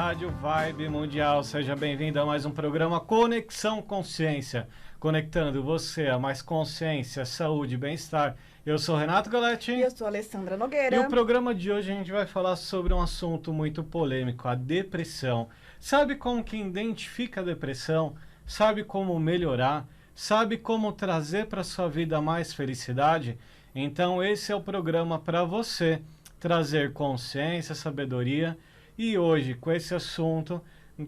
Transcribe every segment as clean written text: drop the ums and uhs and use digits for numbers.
Rádio Vibe Mundial, seja bem-vindo a mais um programa Conexão Consciência, conectando você a mais consciência, saúde e bem-estar. Eu sou Renato Galetti. E eu sou Alessandra Nogueira. E o programa de hoje a gente vai falar sobre um assunto muito polêmico, a depressão. Sabe como que identifica a depressão? Sabe como melhorar? Sabe como trazer para sua vida mais felicidade? Então esse é o programa para você trazer consciência, sabedoria. E hoje, com esse assunto,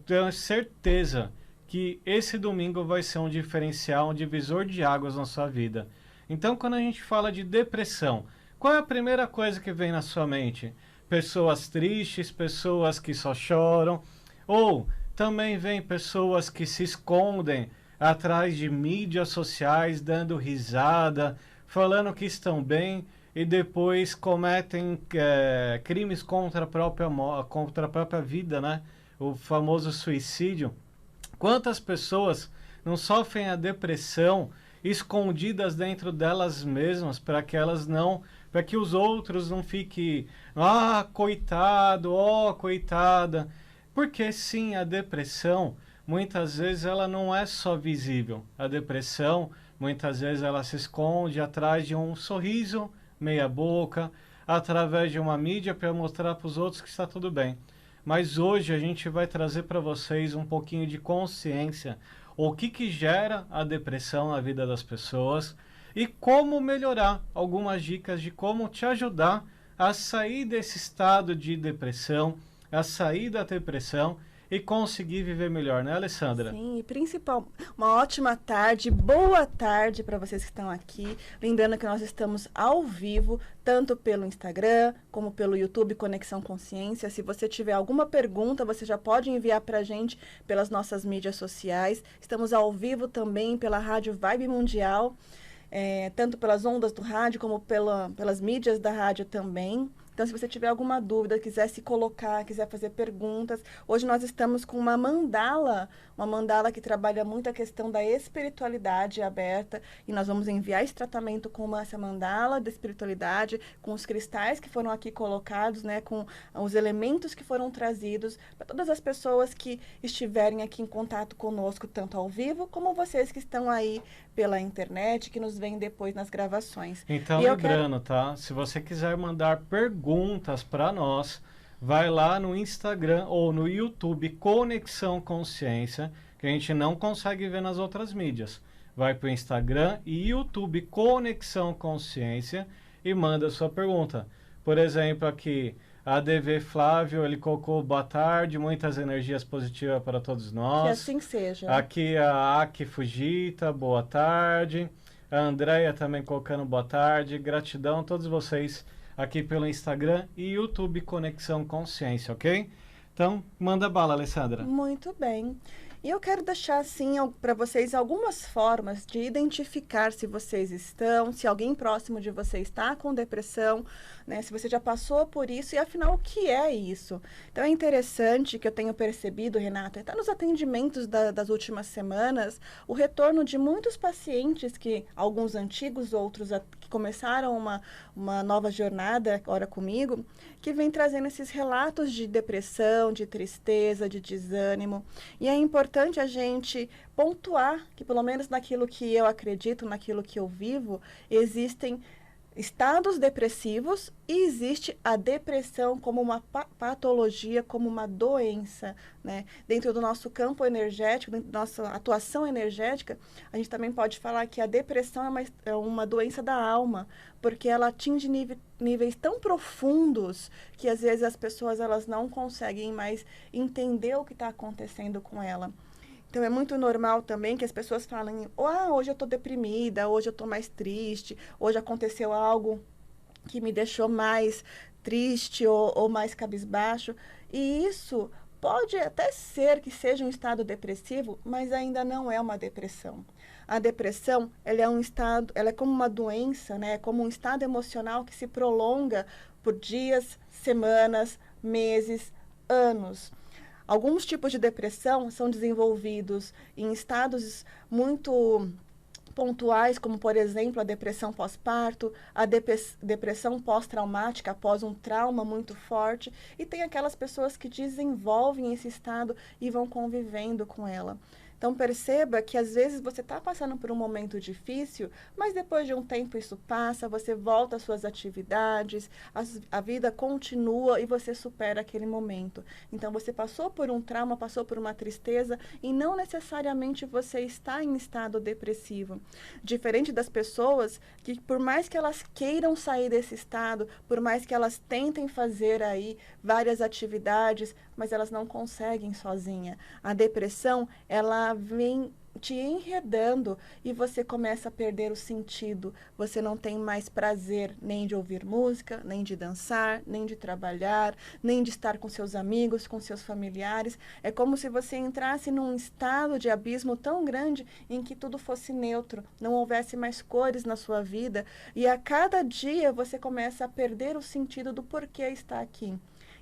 tenho certeza que esse domingo vai ser um diferencial, um divisor de águas na sua vida. Então, quando a gente fala de depressão, qual é a primeira coisa que vem na sua mente? Pessoas tristes, pessoas que só choram, ou também vem pessoas que se escondem atrás de mídias sociais, dando risada, falando que estão bem, e depois cometem crimes contra a própria vida, né? O famoso suicídio. Quantas pessoas não sofrem a depressão escondidas dentro delas mesmas para que os outros não fiquem, coitado, coitada. Porque sim, a depressão, muitas vezes ela não é só visível. A depressão, muitas vezes ela se esconde atrás de um sorriso, meia boca, através de uma mídia para mostrar para os outros que está tudo bem. Mas hoje a gente vai trazer para vocês um pouquinho de consciência, o que gera a depressão na vida das pessoas e como melhorar, algumas dicas de como te ajudar a sair desse estado de depressão, a sair da depressão e conseguir viver melhor, né, Alessandra? Sim, e principal, uma ótima tarde, boa tarde para vocês que estão aqui. Lembrando que nós estamos ao vivo, tanto pelo Instagram, como pelo YouTube Conexão Consciência. Se você tiver alguma pergunta, você já pode enviar para a gente pelas nossas mídias sociais. Estamos ao vivo também pela Rádio Vibe Mundial, tanto pelas ondas do rádio, como pelas mídias da rádio também. Então, se você tiver alguma dúvida, quiser se colocar, quiser fazer perguntas, hoje nós estamos com uma mandala que trabalha muito a questão da espiritualidade aberta, e nós vamos enviar esse tratamento com essa mandala da espiritualidade, com os cristais que foram aqui colocados, né, com os elementos que foram trazidos, para todas as pessoas que estiverem aqui em contato conosco, tanto ao vivo, como vocês que estão aí pela internet, que nos veem depois nas gravações. Então, lembrando, tá? Se você quiser mandar perguntas para nós, vai lá no Instagram ou no YouTube Conexão Consciência, que a gente não consegue ver nas outras mídias. Vai para o Instagram e YouTube Conexão Consciência e manda sua pergunta. Por exemplo, aqui, a DV Flávio, ele colocou boa tarde, muitas energias positivas para todos nós. Que assim seja. Aqui a Aki Fujita, boa tarde. A Andréia também colocando boa tarde. Gratidão a todos vocês aqui pelo Instagram e YouTube Conexão Consciência, ok? Então, manda bala, Alessandra. Muito bem. E eu quero deixar, assim, para vocês algumas formas de identificar se vocês estão, se alguém próximo de você está com depressão, né? Se você já passou por isso e, afinal, o que é isso? Então, é interessante que eu tenho percebido, Renato, até nos atendimentos das últimas semanas, o retorno de muitos pacientes, que alguns antigos, outros que começaram uma nova jornada agora comigo, que vem trazendo esses relatos de depressão, de tristeza, de desânimo. E é importante a gente pontuar que, pelo menos naquilo que eu acredito, naquilo que eu vivo, existem estados depressivos e existe a depressão como uma patologia, como uma doença, né? Dentro do nosso campo energético, dentro da nossa atuação energética, a gente também pode falar que a depressão é uma doença da alma, porque ela atinge níveis tão profundos que às vezes as pessoas elas não conseguem mais entender o que está acontecendo com ela. Então, é muito normal também que as pessoas falem, hoje eu estou deprimida, hoje eu estou mais triste, hoje aconteceu algo que me deixou mais triste ou mais cabisbaixo. E isso pode até ser que seja um estado depressivo, mas ainda não é uma depressão. A depressão, ela é como uma doença, né? É como um estado emocional que se prolonga por dias, semanas, meses, anos. Alguns tipos de depressão são desenvolvidos em estados muito pontuais, como, por exemplo, a depressão pós-parto, a depressão pós-traumática após um trauma muito forte, e tem aquelas pessoas que desenvolvem esse estado e vão convivendo com ela. Então, perceba que às vezes você está passando por um momento difícil, mas depois de um tempo isso passa, você volta às suas atividades, a vida continua e você supera aquele momento. Então, você passou por um trauma, passou por uma tristeza e não necessariamente você está em estado depressivo. Diferente das pessoas que, por mais que elas queiram sair desse estado, por mais que elas tentem fazer aí várias atividades, mas elas não conseguem sozinha. A depressão, ela vem te enredando e você começa a perder o sentido. Você não tem mais prazer nem de ouvir música, nem de dançar, nem de trabalhar, nem de estar com seus amigos, com seus familiares. É como se você entrasse num estado de abismo tão grande em que tudo fosse neutro, não houvesse mais cores na sua vida e a cada dia você começa a perder o sentido do porquê está aqui.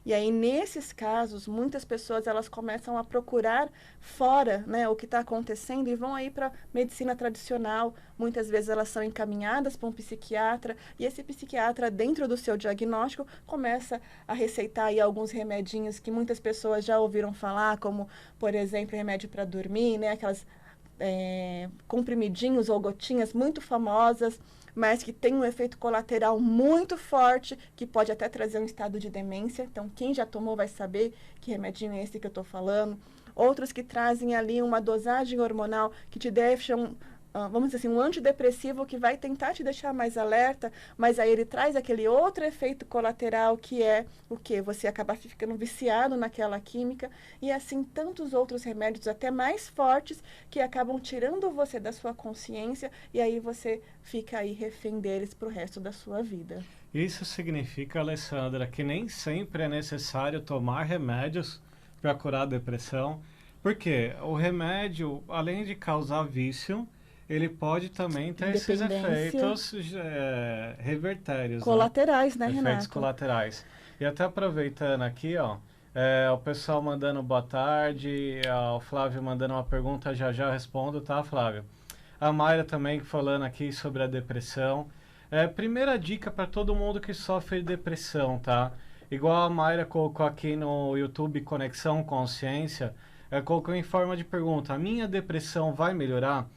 E aí, nesses casos, muitas pessoas elas começam a procurar fora, né, o que está acontecendo e vão aí para medicina tradicional. Muitas vezes elas são encaminhadas para um psiquiatra e esse psiquiatra, dentro do seu diagnóstico, começa a receitar aí alguns remedinhos que muitas pessoas já ouviram falar, como, por exemplo, remédio para dormir, né, aquelas comprimidinhos ou gotinhas muito famosas, mas que tem um efeito colateral muito forte, que pode até trazer um estado de demência. Então, quem já tomou vai saber que remedinho é esse que eu estou falando. Outros que trazem ali uma dosagem hormonal que te deixam, vamos dizer assim, um antidepressivo que vai tentar te deixar mais alerta, mas aí ele traz aquele outro efeito colateral que é o quê? Você acaba ficando viciado naquela química e assim tantos outros remédios até mais fortes que acabam tirando você da sua consciência e aí você fica aí refém deles pro resto da sua vida. Isso significa, Alessandra, que nem sempre é necessário tomar remédios para curar a depressão, porque o remédio, além de causar vício, ele pode também ter esses efeitos revertérios, colaterais, né, efeitos Renato? colaterais. E até aproveitando aqui, ó, o pessoal mandando boa tarde, o Flávio mandando uma pergunta, já já eu respondo, tá, Flávio? A Mayra também falando aqui sobre a depressão. Primeira dica para todo mundo que sofre de depressão, tá? Igual a Mayra colocou aqui no YouTube Conexão Consciência, colocou em forma de pergunta: a minha depressão vai melhorar?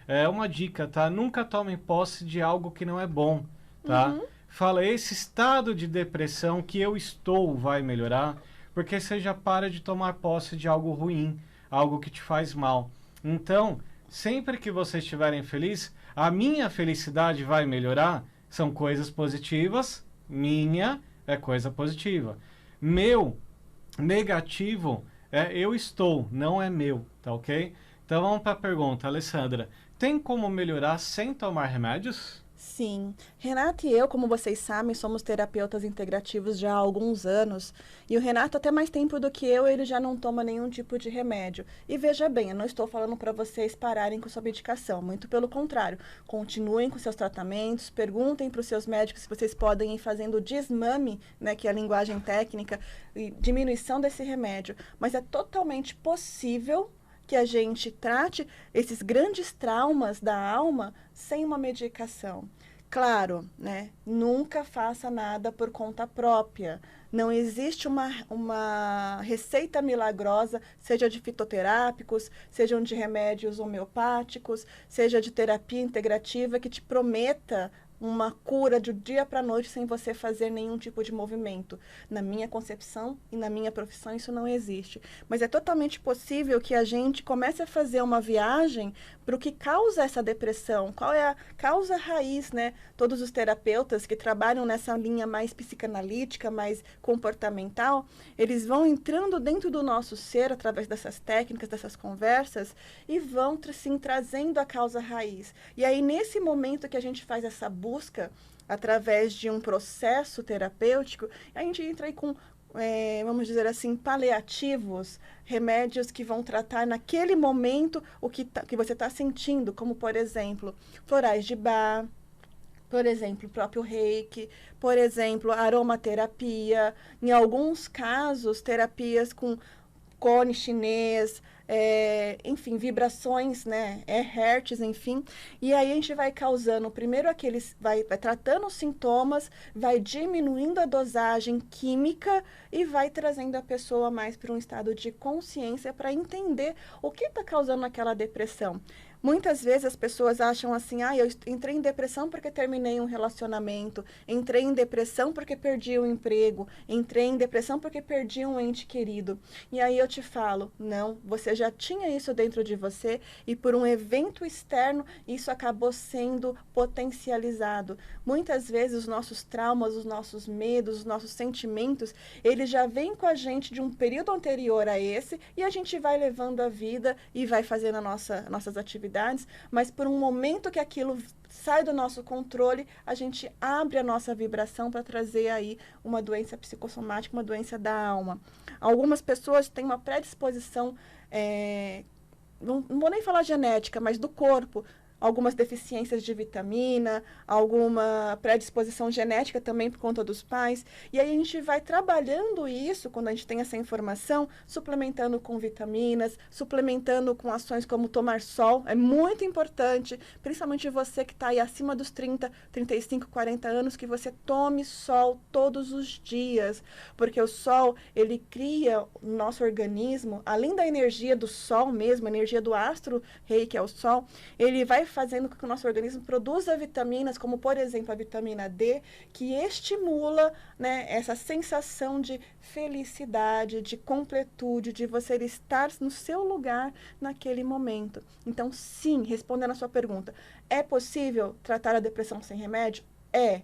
É uma dica, tá? Nunca tome posse de algo que não é bom, tá? Uhum. Fala, esse estado de depressão que eu estou vai melhorar, porque você já para de tomar posse de algo ruim, algo que te faz mal. Então, sempre que vocês estiverem felizes, a minha felicidade vai melhorar, são coisas positivas, minha é coisa positiva. Meu negativo é eu estou, não é meu, tá ok? Então vamos para a pergunta, Alessandra. Tem como melhorar sem tomar remédios? Sim. Renato e eu, como vocês sabem, somos terapeutas integrativos já há alguns anos. E o Renato, até mais tempo do que eu, ele já não toma nenhum tipo de remédio. E veja bem, eu não estou falando para vocês pararem com sua medicação. Muito pelo contrário. Continuem com seus tratamentos, perguntem para os seus médicos se vocês podem ir fazendo desmame, né, que é a linguagem técnica, e diminuição desse remédio. Mas é totalmente possível que a gente trate esses grandes traumas da alma sem uma medicação. Claro, né? Nunca faça nada por conta própria. Não existe uma receita milagrosa, seja de fitoterápicos, sejam de remédios homeopáticos, seja de terapia integrativa, que te prometa uma cura de dia para a noite sem você fazer nenhum tipo de movimento. Na minha concepção e na minha profissão isso não existe. Mas é totalmente possível que a gente comece a fazer uma viagem para o que causa essa depressão. Qual é a causa raiz, né? Todos os terapeutas que trabalham nessa linha mais psicanalítica, mais comportamental, eles vão entrando dentro do nosso ser através dessas técnicas, dessas conversas e vão, sim, trazendo a causa raiz. E aí, nesse momento que a gente faz essa busca através de um processo terapêutico, a gente entra aí com, vamos dizer assim, paliativos, remédios que vão tratar naquele momento o que você está sentindo, como, por exemplo, florais de Bach, por exemplo, o próprio reiki, por exemplo, aromaterapia, em alguns casos, terapias com cone chinês, enfim, vibrações, né, hertz, enfim. E aí a gente vai causando, primeiro vai tratando os sintomas, vai diminuindo a dosagem química e vai trazendo a pessoa mais para um estado de consciência para entender o que está causando aquela depressão. Muitas vezes as pessoas acham assim, eu entrei em depressão porque terminei um relacionamento, entrei em depressão porque perdi o emprego, entrei em depressão porque perdi um ente querido. E aí eu te falo, não, você já tinha isso dentro de você e por um evento externo isso acabou sendo potencializado. Muitas vezes os nossos traumas, os nossos medos, os nossos sentimentos, eles já vêm com a gente de um período anterior a esse e a gente vai levando a vida e vai fazendo nossas atividades, mas por um momento que aquilo sai do nosso controle, a gente abre a nossa vibração para trazer aí uma doença psicossomática, uma doença da alma. Algumas pessoas têm uma predisposição, não vou nem falar genética, mas do corpo, algumas deficiências de vitamina, alguma predisposição genética também por conta dos pais. E aí a gente vai trabalhando isso, quando a gente tem essa informação, suplementando com vitaminas, suplementando com ações como tomar sol. É muito importante, principalmente você que está aí acima dos 30, 35, 40 anos, que você tome sol todos os dias. Porque o sol, ele cria no nosso organismo, além da energia do sol mesmo, a energia do astro-rei, que é o sol, ele vai fazendo com que o nosso organismo produza vitaminas, como, por exemplo, a vitamina D, que estimula, né, essa sensação de felicidade, de completude, de você estar no seu lugar naquele momento. Então, sim, respondendo a sua pergunta, é possível tratar a depressão sem remédio? É,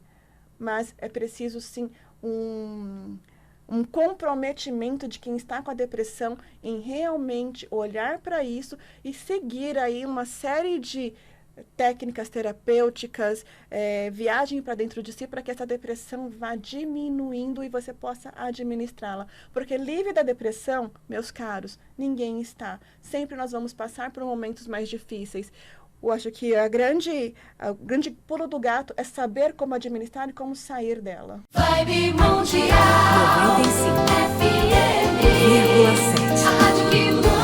mas é preciso, sim, um comprometimento de quem está com a depressão em realmente olhar para isso e seguir aí uma série de técnicas terapêuticas, viagem para dentro de si, para que essa depressão vá diminuindo e você possa administrá-la. Porque livre da depressão, meus caros, ninguém está. Sempre nós vamos passar por momentos mais difíceis. Eu acho que o grande pulo do gato é saber como administrar e como sair dela. Vibe Mundial 95,7. A rádio que